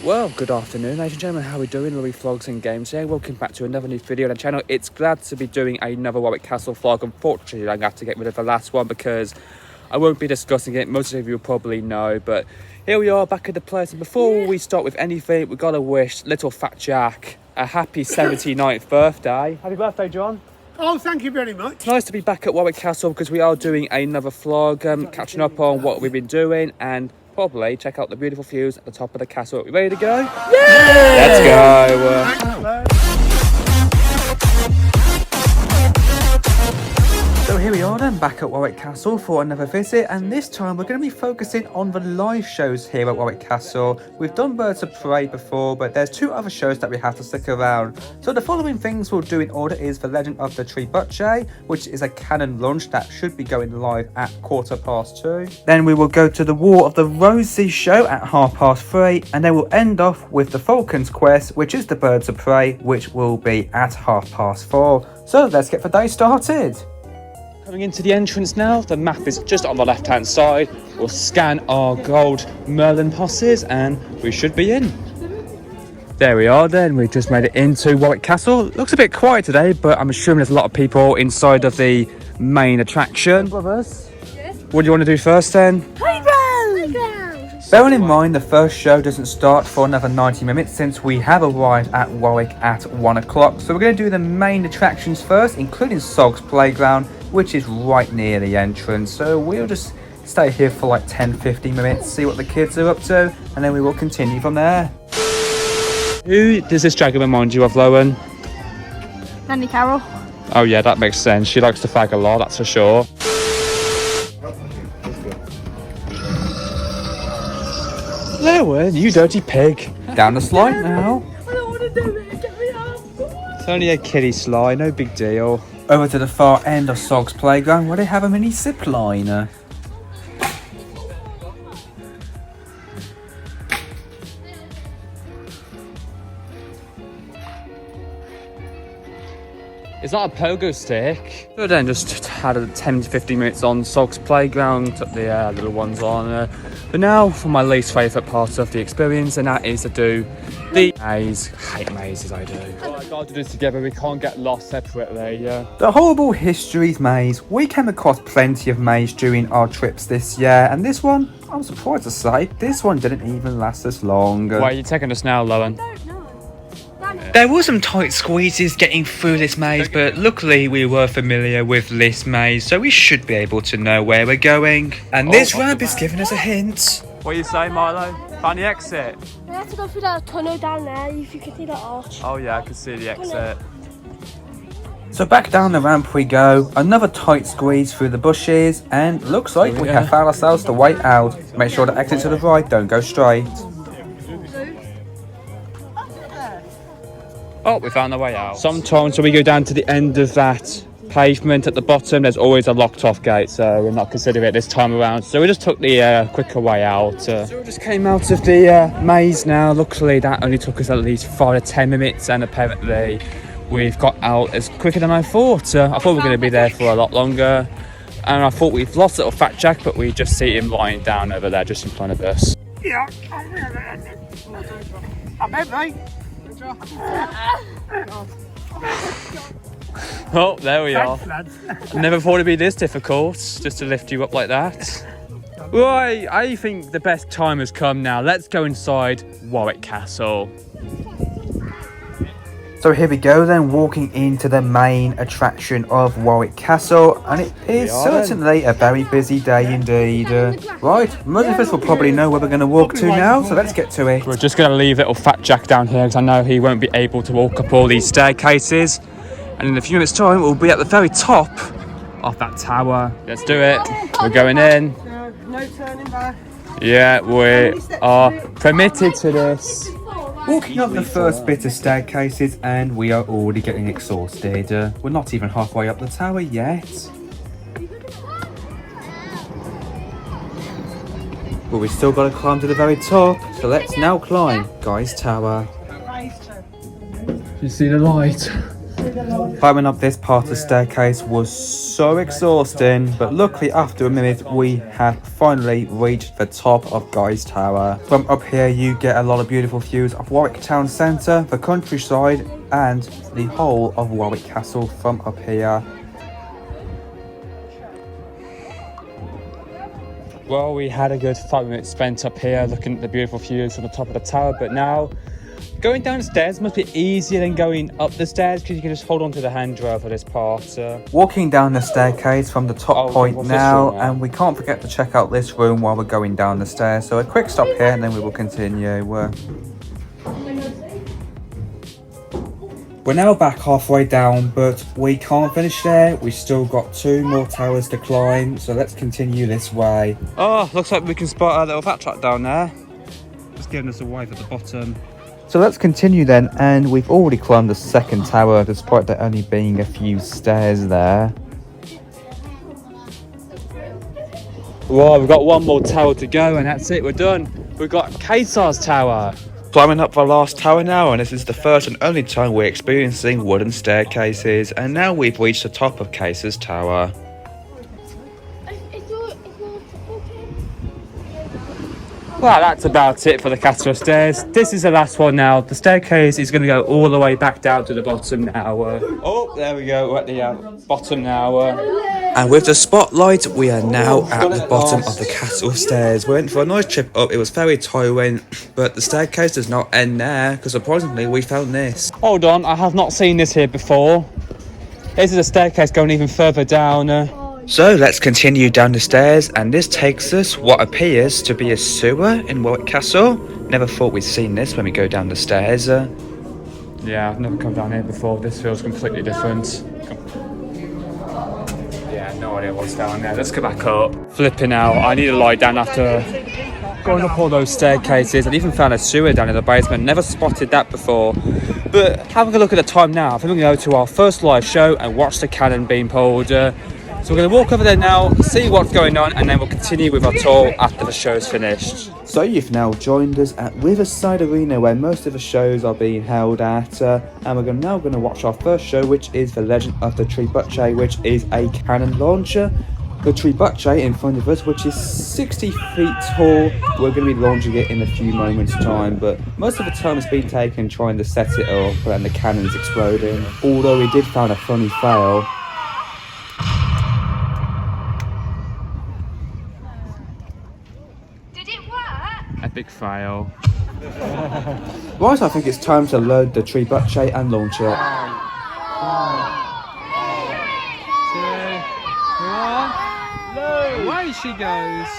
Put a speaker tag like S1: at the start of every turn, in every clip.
S1: Well, good afternoon, ladies and gentlemen. How are we doing? Louis Vlogs and Games here. Welcome back to another new video on the channel. It's glad to be doing another Warwick Castle vlog. Unfortunately, I'm going to have to get rid of the last one because I won't be discussing it. Most of you will probably know, but here we are back at the place. And before we start with anything, we've got to wish little Fat Jack a happy 79th birthday. Happy birthday, John.
S2: Oh, thank you very much.
S1: It's nice to be back at Warwick Castle because we are doing another vlog, catching up on what we've been doing and probably check out the beautiful views at the top of the castle. Are we ready to go? Yeah! Let's go! So here we are then, back at Warwick Castle for another visit, and this time we're going to be focusing on the live shows here at Warwick Castle. We've done Birds of Prey before, but there's two other shows that we have to stick around. So the following things we'll do in order is The Legend of the Tree Butcher, which is a canon launch that should be going live at 2:15. Then we will go to the War of the Roses show at 3:30, and then we'll end off with the Falcon's Quest, which is the Birds of Prey, which will be at 4:30. So let's get the day started. Coming into the entrance now, the map is just on the left hand side. We'll scan our gold Merlin passes and we should be in. There we are then, we've just made it into Warwick Castle. Looks a bit quiet today, but I'm assuming there's a lot of people inside of the main attraction. Brothers, what do you want to do first then?
S3: Playground!
S1: Bearing in mind the first show doesn't start for another 90 minutes since we have arrived at Warwick at 1 o'clock. So we're going to do the main attractions first, including SOS Playground, which is right near the entrance. So we'll just stay here for like 10-15 minutes, see what the kids are up to, and then we will continue from there. Who does this dragon remind you of, Lowen?
S3: Nanny Carol.
S1: Oh yeah, that makes sense. She likes to fag a lot, that's for sure. Lowen, you dirty pig. Down the slide now.
S3: I don't want to do it, get me out.
S1: It's only a kiddie slide, no big deal. Over to the far end of SOS Playground where they have a mini zip liner. It's not a pogo stick. So then just had a 10-15 minutes on SOS Playground, took the little ones on. But now for my least favourite part of the experience, and that is to do the maze. I hate mazes, I do. Oh, I gotta do this together, we can't get lost separately, yeah. The Horrible Histories maze. We came across plenty of mazes during our trips this year, and this one, I'm surprised to say, this one didn't even last us long. Where are you taking us now, Lowen? There were some tight squeezes getting through this maze, but luckily we were familiar with this maze, so we should be able to know where we're going. And this ramp is giving us a hint. What are you saying, Milo? Find the exit?
S3: We have to go through that tunnel down there, if you can see that arch.
S1: Oh yeah, I can see the exit. So back down the ramp we go, another tight squeeze through the bushes, and looks like we have found ourselves the way out. Make sure to exit to the right, don't go straight. Oh, we found the way out. Sometimes when we go down to the end of that pavement at the bottom, there's always a locked off gate, so we're not considering it this time around. So we just took the quicker way out. So we just came out of the maze now. Luckily that only took us at least 5 to 10 minutes, and apparently we've got out as quicker than I thought. I thought we were going to be there for a lot longer, and I thought we've lost little Fat Jack, but we just see him lying down over there just in front of us.
S2: Yeah, I'm in, mate.
S1: Oh, there we are. Never thought it'd be this difficult, just to lift you up like that. Right, I think the best time has come now. Let's go inside Warwick Castle. So here we go then, walking into the main attraction of Warwick Castle, and it is certainly a very busy day indeed. Right, most of us will probably know where we're going to walk to now, so let's get to it. We're just going to leave little Fat Jack down here because I know he won't be able to walk up all these staircases, and in a few minutes time we'll be at the very top of that tower. Let's do it. We're going in.
S2: No turning back.
S1: Yeah, we are permitted to this. Walking up the first bit of staircases, and we are already getting exhausted. We're not even halfway up the tower yet. But we've still got to climb to the very top, so let's now climb Guy's Tower. You see the light? Climbing up this part of the staircase was so exhausting, but luckily after a minute we had finally reached the top of Guy's Tower. From up here you get a lot of beautiful views of Warwick Town Centre, the countryside and the whole of Warwick Castle from up here. Well, we had a good 5 minutes spent up here looking at the beautiful views from the top of the tower, but now going down the stairs must be easier than going up the stairs because you can just hold on to the handrail for this part. Walking down the staircase from the top point now, and we can't forget to check out this room while we're going down the stairs. So a quick stop here and then we will continue. We're now back halfway down, but we can't finish there. We've still got 2 more towers to climb, so let's continue this way. Oh, looks like we can spot our little backtrack down there. Just giving us a wave at the bottom. So let's continue then, and we've already climbed the 2nd tower, despite there only being a few stairs there. Well, we've got 1 more tower to go, and that's it, we're done. We've got Caesar's Tower. Climbing up the last tower now, and this is the first and only time we're experiencing wooden staircases, and now we've reached the top of Caesar's Tower. Well, that's about it for the castle stairs. This is the last one now. The staircase is going to go all the way back down to the bottom now. Oh, there we go, we're at the bottom now. And with the spotlight, we are now at the bottom of the castle stairs. We went for a nice trip up. It was very tiring, but the staircase does not end there, because surprisingly, we found this. Hold on, I have not seen this here before. This is a staircase going even further down. So let's continue down the stairs, and this takes us what appears to be a sewer in Warwick Castle. Never thought we'd seen this when we go down the stairs. Yeah, I've never come down here before. This feels completely different. Yeah, no idea what's down there. Let's go back up. Flipping out. I need to lie down after going up all those staircases. I even found a sewer down in the basement. Never spotted that before. But having a look at the time now, I think we're going to go to our first live show and watch the cannon being pulled. So we're going to walk over there now, see what's going on, and then we'll continue with our tour after the show's finished. So you've now joined us at Riverside Arena, where most of the shows are being held at, and we're now going to watch our first show, which is The Legend of the Trebuchet, which is a cannon launcher. The Trebuchet in front of us, which is 60 feet tall, we're going to be launching it in a few moments' time, but most of the time it's been taken trying to set it up and the cannon's exploding. Although we did find a funny fail. Epic fail. Right, I think it's time to load the Trebuchet and launch it. 1, 2, 1, load! Away she goes!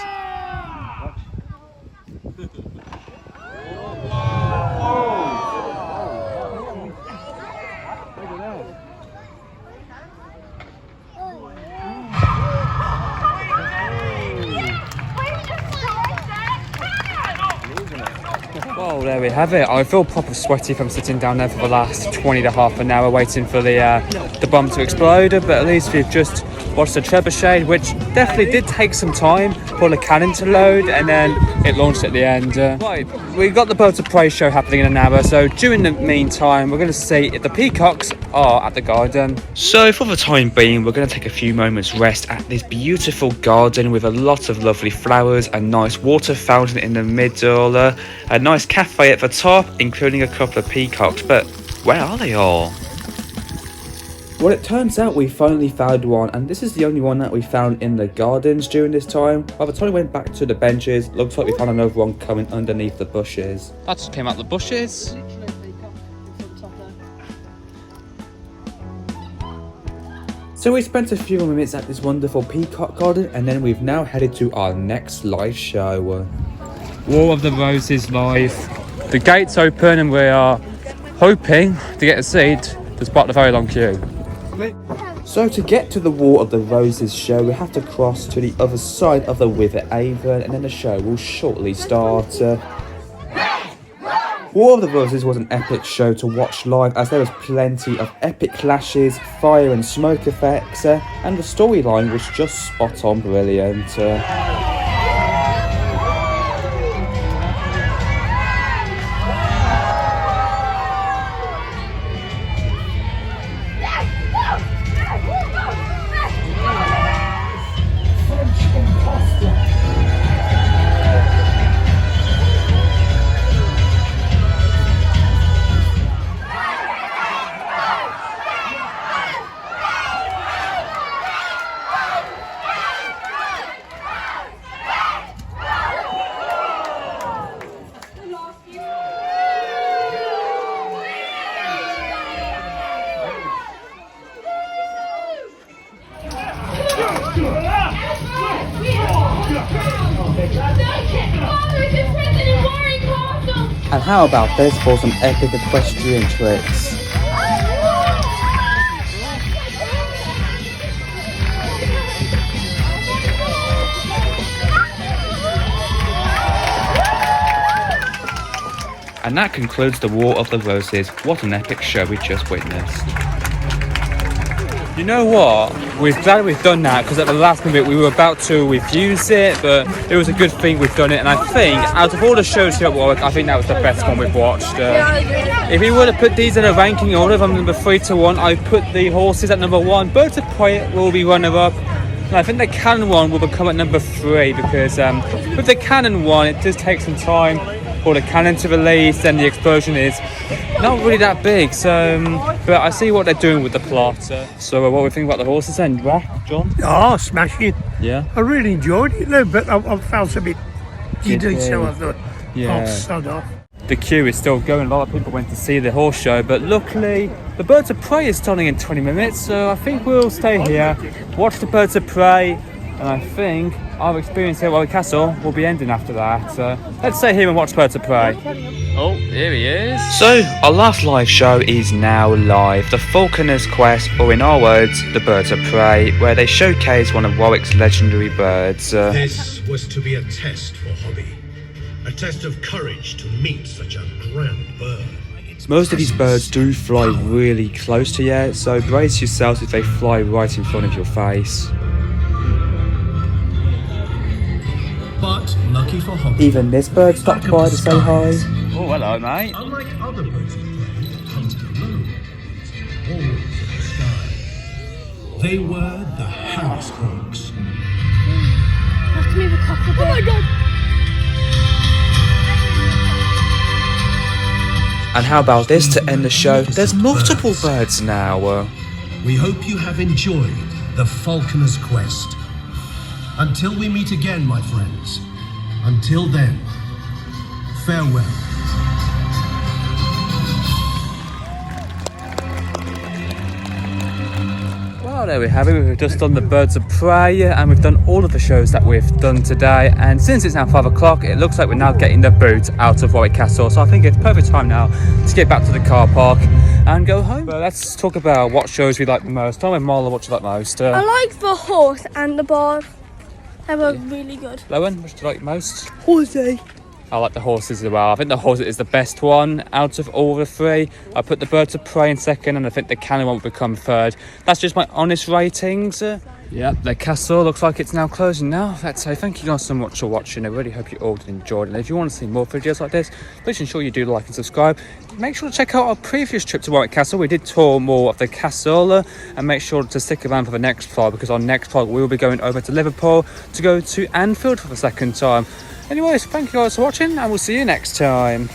S1: Well, there we have it. I feel proper sweaty from sitting down there for the last 20 to half an hour waiting for the bomb to explode, but at least we've just watched the trebuchet, which definitely did take some time for the cannon to load, and then it launched at the end. Right, we've got the Birds of Prey show happening in an hour, so during the meantime we're going to see if the peacocks are at the garden. So for the time being, we're going to take a few moments rest at this beautiful garden with a lot of lovely flowers, a nice water fountain in the middle, a nice cafe at the top, including a couple of peacocks, but where are they all? Well, it turns out we finally found one, and this is the only one that we found in the gardens during this time. By the time we went back to the benches, looks like we found another one coming underneath the bushes. That just came out the bushes. So we spent a few minutes at this wonderful Peacock Garden, and then we've now headed to our next live show. War of the Roses live. The gate's open and we are hoping to get a seat despite the very long queue. So to get to the War of the Roses show, we have to cross to the other side of the River Avon, and then the show will shortly start. War of the Roses was an epic show to watch live, as there was plenty of epic clashes, fire and smoke effects, and the storyline was just spot on brilliant. And how about this for some epic equestrian tricks? And that concludes the War of the Roses. What an epic show we just witnessed. You know what? We're glad we've done that, because at the last minute we were about to refuse it, but it was a good thing we've done it. And I think out of all the shows here at Warwick, I think that was the best one we've watched. If we were to put these in a ranking order from number 3 to 1, I'd put the horses at number 1, Birds of Prey will be runner-up. And I think the cannon one will become at number 3, because with the cannon one, it does take some time for the cannon to release, and the explosion is not really that big. So, but I see what they're doing with the plot. So what we think about the horses then, John?
S2: Oh, smashing.
S1: Yeah.
S2: I really enjoyed it, though, but I felt a bit giddy, so I thought, I'll sod off.
S1: The queue is still going. A lot of people went to see the horse show, but luckily the Birds of Prey is starting in 20 minutes, so I think we'll stay here, watch the Birds of Prey, and I think our experience here at Warwick Castle will be ending after that. So let's stay here and watch Birds of Prey. Oh, here he is. So our last live show is now live. The Falconer's Quest, or in our words, the Birds of Prey, where they showcase one of Warwick's legendary birds.
S4: This was to be a test for Hobby. A test of courage to meet such a grand bird.
S1: Most of these birds do fly really close to you, so brace yourselves if they fly right in front of your face.
S4: But lucky for Hobby,
S1: Even this bird stopped by to say hi. Oh, hello, mate.
S4: unlike other birds of prey that hunt alone, always in the sky, they were the Harris hawks.
S3: Have to move a cock a bit. Oh my god!
S1: And how about this to end the show? There's multiple birds now.
S4: We hope you have enjoyed the Falconer's Quest. Until we meet again, my friends. Until then, farewell.
S1: Well, there we have it. We've just done the Birds of Prey, and we've done all of the shows that we've done today. And since it's now 5 o'clock, it looks like we're now getting the boot out of Warwick Castle. So I think it's perfect time now to get back to the car park and go home. But let's talk about what shows we like the most. Tell me, Marla, what you like most.
S3: I like the horse and the barn. They were really good.
S1: Lowen, what do you like most?
S3: Horsey.
S1: I like the horses as well. I think the horse is the best one out of all the three. I put the Birds of Prey in second, and I think the cannon one will become third. That's just my honest ratings. Yep, the castle looks like it's now closing now. Let's say thank you guys so much for watching. I really hope you all did enjoy it. And if you want to see more videos like this, please ensure you do like and subscribe. Make sure to check out our previous trip to Warwick Castle. We did tour more of the castle, and make sure to stick around for the next vlog, because on next vlog we will be going over to Liverpool to go to Anfield for the second time. Anyways, thank you guys for watching, and we'll see you next time.